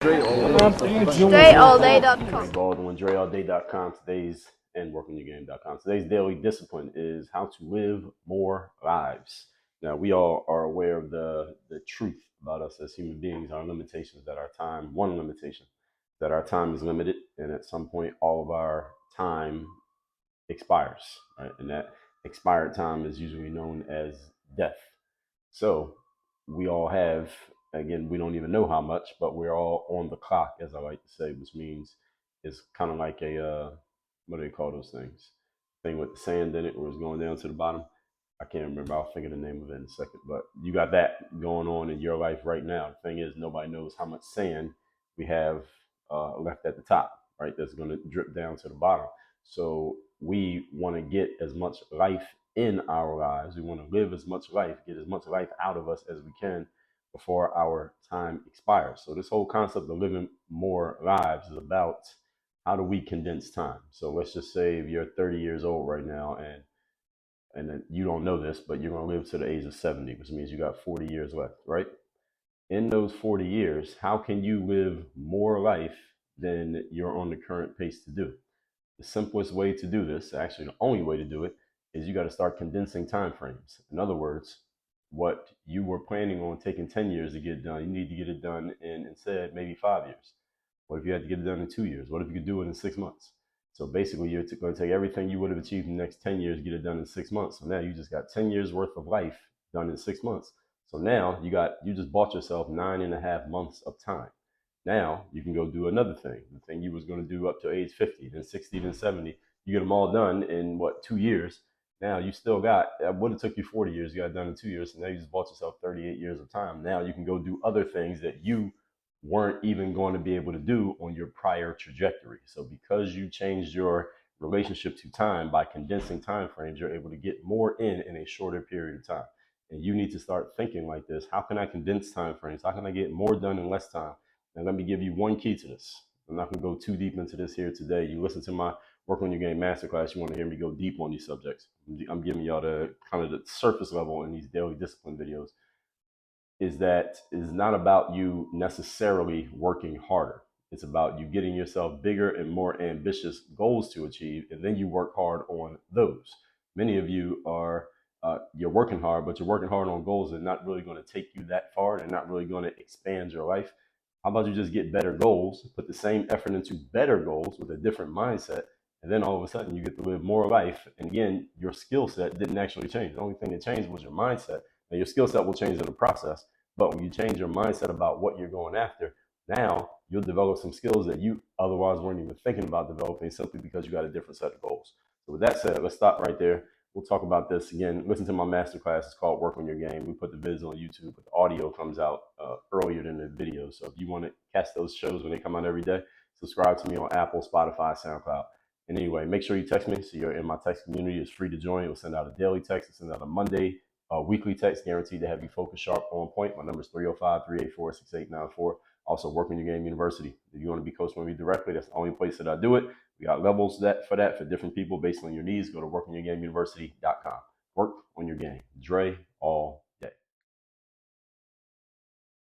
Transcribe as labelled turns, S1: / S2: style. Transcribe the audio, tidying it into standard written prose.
S1: StrayAllDay.com.
S2: Baldwin, DreAllDay.com. And WorkOnYourGame.com. Today's daily discipline is how to live more lives. Now, we all are aware of the truth about us as human beings, our limitations, that our time, one limitation, that our time is limited, and at some point, all of our time expires, right? And that expired time is usually known as death. So we all have, again, we don't even know how much, but we're all on the clock, as I like to say, which means it's kind of like a, what do they call those things? Thing with the sand in it where it's going down to the bottom. I can't remember. I'll think of the name of it in a second. But you got that going on in your life right now. The thing is, nobody knows how much sand we have left at the top, right? That's going to drip down to the bottom. So we want to get as much life in our lives. We want to live as much life, get as much life out of us as we can before our time expires. So this whole concept of living more lives is about how do we condense time. So let's just say if you're 30 years old right now and then you don't know this, but you're going to live to the age of 70, which means you got 40 years left, right? In those 40 years, how can you live more life than you're on the current pace to do? The simplest way to do this, actually the only way to do it, is you got to start condensing time frames. In other words, what you were planning on taking 10 years to get done, you need to get it done in instead maybe 5 years. What if you had to get it done in 2 years? What if you could do it in 6 months? So basically, you're going to take everything you would have achieved in the next 10 years, get it done in 6 months. So now you just got 10 years worth of life done in 6 months. So now you just bought yourself 9.5 months of time. Now you can go do another thing, the thing you was going to do up to age 50, then 60, then 70. You get them all done in what, 2 years? Now you still got, that would have took you 40 years, you got it done in 2 years. So now you just bought yourself 38 years of time. Now you can go do other things that you weren't even going to be able to do on your prior trajectory. So because you changed your relationship to time by condensing time frames, you're able to get more in a shorter period of time. And you need to start thinking like this. How can I condense time frames? How can I get more done in less time? And let me give you one key to this. I'm not going to go too deep into this here today. You listen to my Work on Your Game masterclass, you want to hear me go deep on these subjects. I'm giving y'all the kind of the surface level in these daily discipline videos. Is not about you necessarily working harder. It's about you getting yourself bigger and more ambitious goals to achieve, and then you work hard on those. Many of you are you're working hard, but you're working hard on goals that are not really going to take you that far and not really going to expand your life. How about you just get better goals, put the same effort into better goals with a different mindset, and then all of a sudden you get to live more life. And again, your skill set didn't actually change. The only thing that changed was your mindset. Now your skill set will change in the process, but when you change your mindset about what you're going after, now you'll develop some skills that you otherwise weren't even thinking about developing simply because you got a different set of goals. So with that said, let's stop right there. We'll talk about this again. Listen to my masterclass. It's called Work on Your Game. We put the vids on YouTube, but the audio comes out earlier than the video. So if you want to catch those shows when they come out every day, subscribe to me on Apple, Spotify, SoundCloud. And anyway, make sure you text me so you're in my text community. It's free to join. We'll send out a daily text. We'll send out a Monday weekly text, guaranteed to have you focused, sharp, on point. My number is 305-384-6894. Also, Work on Your Game University. If you want to be coached with me directly, that's the only place that I do it. We got levels for different people based on your needs. Go to workonyourgameuniversity.com. Work on your game. Dre all